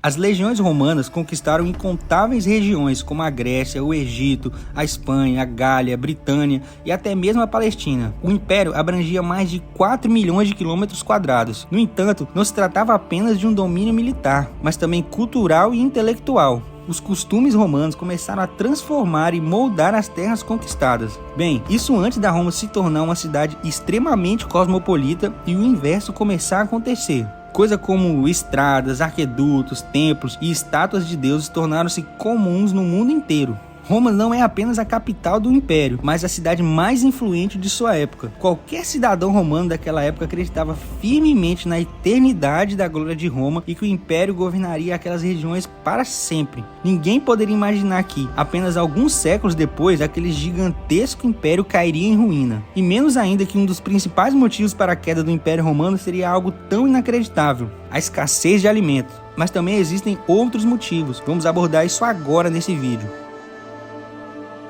As legiões romanas conquistaram incontáveis regiões como a Grécia, o Egito, a Espanha, a Gália, a Britânia e até mesmo a Palestina. O império abrangia mais de 4 milhões de quilômetros quadrados. No entanto, não se tratava apenas de um domínio militar, mas também cultural e intelectual. Os costumes romanos começaram a transformar e moldar as terras conquistadas. Bem, isso antes da Roma se tornar uma cidade extremamente cosmopolita e o inverso começar a acontecer. Coisa como estradas, aquedutos, templos e estátuas de deuses tornaram-se comuns no mundo inteiro. Roma não é apenas a capital do império, mas a cidade mais influente de sua época. Qualquer cidadão romano daquela época acreditava firmemente na eternidade da glória de Roma e que o império governaria aquelas regiões para sempre. Ninguém poderia imaginar que, apenas alguns séculos depois, aquele gigantesco império cairia em ruína. E menos ainda que um dos principais motivos para a queda do Império Romano seria algo tão inacreditável: a escassez de alimentos. Mas também existem outros motivos. Vamos abordar isso agora nesse vídeo.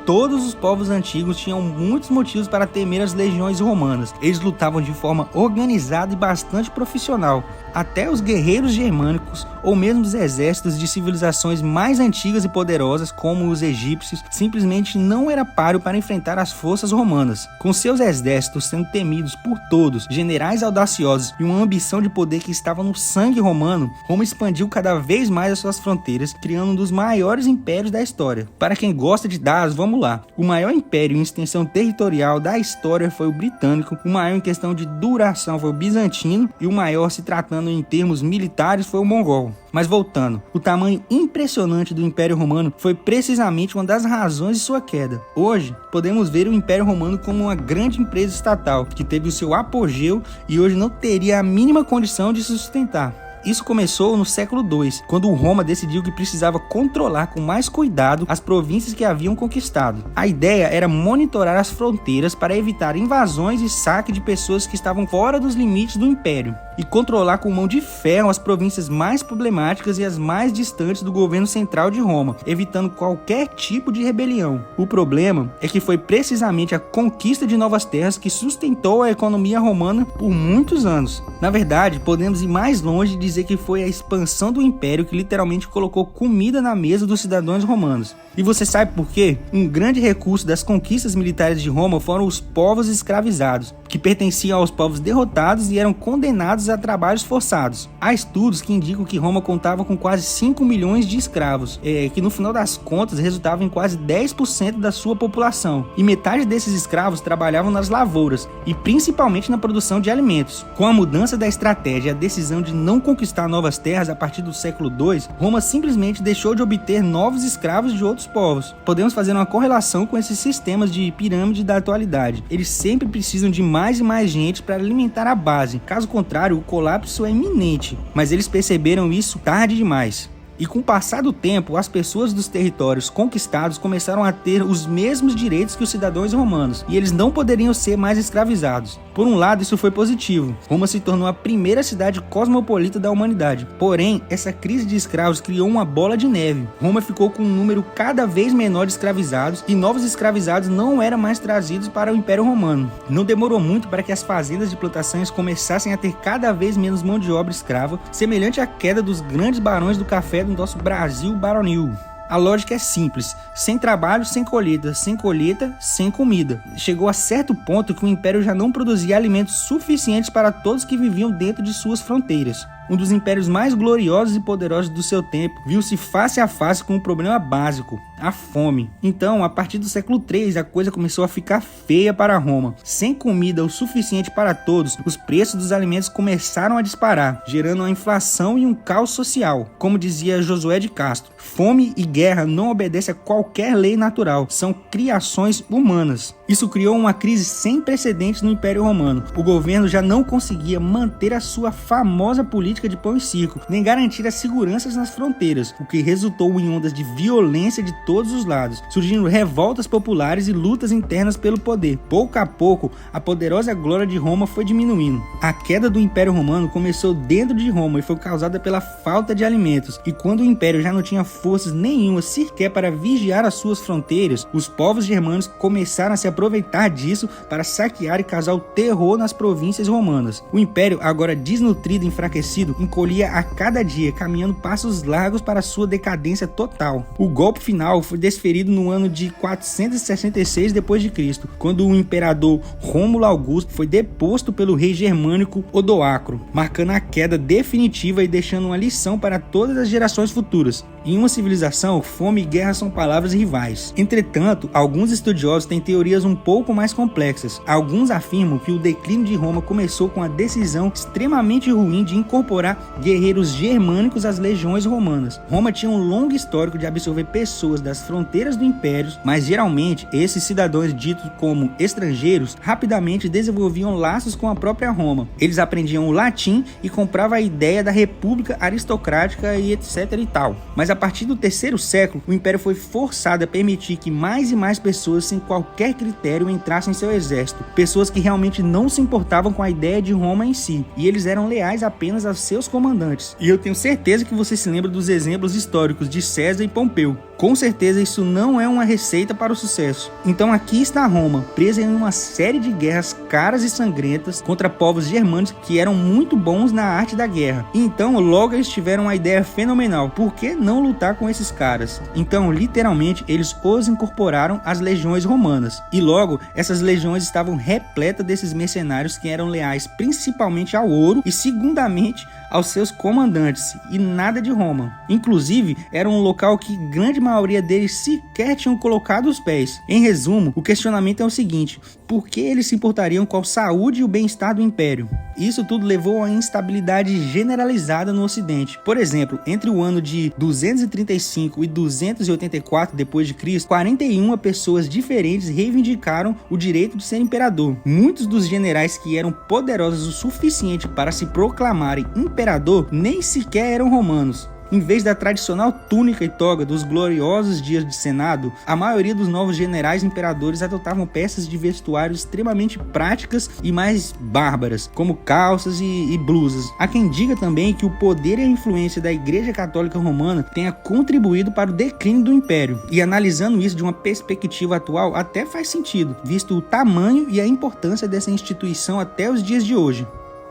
Todos os povos antigos tinham muitos motivos para temer as legiões romanas. Eles lutavam de forma organizada e bastante profissional. Até os guerreiros germânicos, ou mesmo os exércitos de civilizações mais antigas e poderosas, como os egípcios, simplesmente não era páreo para enfrentar as forças romanas. Com seus exércitos sendo temidos por todos, generais audaciosos e uma ambição de poder que estava no sangue romano, Roma expandiu cada vez mais as suas fronteiras, criando um dos maiores impérios da história. Para quem gosta de dados, vamos lá. O maior império em extensão territorial da história foi o britânico, o maior em questão de duração foi o bizantino e o maior se tratando em termos militares foi o mongol. Mas voltando, o tamanho impressionante do Império Romano foi precisamente uma das razões de sua queda. Hoje, podemos ver o Império Romano como uma grande empresa estatal, que teve o seu apogeu e hoje não teria a mínima condição de se sustentar. Isso começou no século II, quando Roma decidiu que precisava controlar com mais cuidado as províncias que haviam conquistado. A ideia era monitorar as fronteiras para evitar invasões e saque de pessoas que estavam fora dos limites do império, e controlar com mão de ferro as províncias mais problemáticas e as mais distantes do governo central de Roma, evitando qualquer tipo de rebelião. O problema é que foi precisamente a conquista de novas terras que sustentou a economia romana por muitos anos. Na verdade, podemos ir mais longe e dizer que foi a expansão do império que literalmente colocou comida na mesa dos cidadãos romanos. E você sabe por quê? Um grande recurso das conquistas militares de Roma foram os povos escravizados, que pertenciam aos povos derrotados e eram condenados a trabalhos forçados. Há estudos que indicam que Roma contava com quase 5 milhões de escravos, que no final das contas resultavam em quase 10% da sua população. E metade desses escravos trabalhavam nas lavouras, e principalmente na produção de alimentos. Com a mudança da estratégia e a decisão de não conquistar novas terras a partir do século II, Roma simplesmente deixou de obter novos escravos de outros povos. Podemos fazer uma correlação com esses sistemas de pirâmide da atualidade. Eles sempre precisam de mais e mais gente para alimentar a base. Caso contrário, o colapso é iminente. Mas eles perceberam isso tarde demais. E com o passar do tempo, as pessoas dos territórios conquistados começaram a ter os mesmos direitos que os cidadãos romanos, e eles não poderiam ser mais escravizados. Por um lado, isso foi positivo. Roma se tornou a primeira cidade cosmopolita da humanidade. Porém, essa crise de escravos criou uma bola de neve. Roma ficou com um número cada vez menor de escravizados, e novos escravizados não eram mais trazidos para o Império Romano. Não demorou muito para que as fazendas de plantações começassem a ter cada vez menos mão de obra escrava, semelhante à queda dos grandes barões do café do nosso Brasil baronil. A lógica é simples: sem trabalho, sem colheita, sem comida. Chegou a certo ponto que o império já não produzia alimentos suficientes para todos que viviam dentro de suas fronteiras. Um dos impérios mais gloriosos e poderosos do seu tempo viu-se face a face com um problema básico: a fome. Então, a partir do século III, a coisa começou a ficar feia para Roma. Sem comida o suficiente para todos, os preços dos alimentos começaram a disparar, gerando uma inflação e um caos social. Como dizia Josué de Castro, fome e guerra não obedecem a qualquer lei natural, são criações humanas. Isso criou uma crise sem precedentes no Império Romano. O governo já não conseguia manter a sua famosa política de pão e circo, nem garantir a segurança nas fronteiras, o que resultou em ondas de violência de todos os lados, surgindo revoltas populares e lutas internas pelo poder. Pouco a pouco, a poderosa glória de Roma foi diminuindo. A queda do Império Romano começou dentro de Roma e foi causada pela falta de alimentos, e quando o Império já não tinha forças nenhuma sequer para vigiar as suas fronteiras, os povos germânicos começaram a se aproveitar disso para saquear e causar o terror nas províncias romanas. O Império, agora desnutrido e enfraquecido, Unido encolhia a cada dia, caminhando passos largos para sua decadência total. O golpe final foi desferido no ano de 466 d.C., quando o imperador Rômulo Augusto foi deposto pelo rei germânico Odoacro, marcando a queda definitiva e deixando uma lição para todas as gerações futuras. Em uma civilização, fome e guerra são palavras rivais. Entretanto, alguns estudiosos têm teorias um pouco mais complexas. Alguns afirmam que o declínio de Roma começou com a decisão extremamente ruim de incorporar guerreiros germânicos às legiões romanas. Roma tinha um longo histórico de absorver pessoas das fronteiras do império, mas geralmente esses cidadãos ditos como estrangeiros rapidamente desenvolviam laços com a própria Roma. Eles aprendiam o latim e compravam a ideia da república aristocrática e etc e tal. Mas a partir do terceiro século, o império foi forçado a permitir que mais e mais pessoas sem qualquer critério entrassem em seu exército. Pessoas que realmente não se importavam com a ideia de Roma em si. E eles eram leais apenas aos seus comandantes. E eu tenho certeza que você se lembra dos exemplos históricos de César e Pompeu. Com certeza isso não é uma receita para o sucesso. Então aqui está Roma, presa em uma série de guerras caras e sangrentas contra povos germânicos que eram muito bons na arte da guerra. E então logo eles tiveram uma ideia fenomenal: por que não lutar com esses caras? Então literalmente eles os incorporaram às legiões romanas. E logo essas legiões estavam repletas desses mercenários que eram leais principalmente ao ouro e segundamente aos seus comandantes, e nada de Roma. Inclusive era um local que grande maioria deles sequer tinham colocado os pés. Em resumo, o questionamento é o seguinte: por que eles se importariam com a saúde e o bem-estar do império? Isso tudo levou a uma instabilidade generalizada no ocidente. Por exemplo, entre o ano de 235 e 284 d.C., 41 pessoas diferentes reivindicaram o direito de ser imperador. Muitos dos generais que eram poderosos o suficiente para se proclamarem imperador nem sequer eram romanos. Em vez da tradicional túnica e toga dos gloriosos dias de Senado, a maioria dos novos generais imperadores adotavam peças de vestuário extremamente práticas e mais bárbaras, como calças e blusas. Há quem diga também que o poder e a influência da Igreja Católica Romana tenha contribuído para o declínio do Império. E analisando isso de uma perspectiva atual, até faz sentido, visto o tamanho e a importância dessa instituição até os dias de hoje.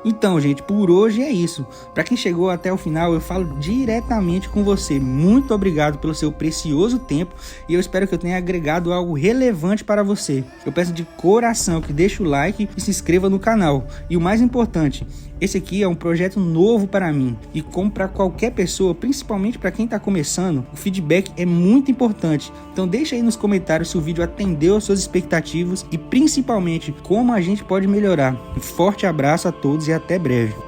Então, gente, por hoje é isso. Para quem chegou até o final, eu falo diretamente com você. Muito obrigado pelo seu precioso tempo e eu espero que eu tenha agregado algo relevante para você. Eu peço de coração que deixe o like e se inscreva no canal. E o mais importante, esse aqui é um projeto novo para mim e como para qualquer pessoa, principalmente para quem está começando, o feedback é muito importante. Então deixa aí nos comentários se o vídeo atendeu às suas expectativas e principalmente como a gente pode melhorar. Um forte abraço a todos e até breve.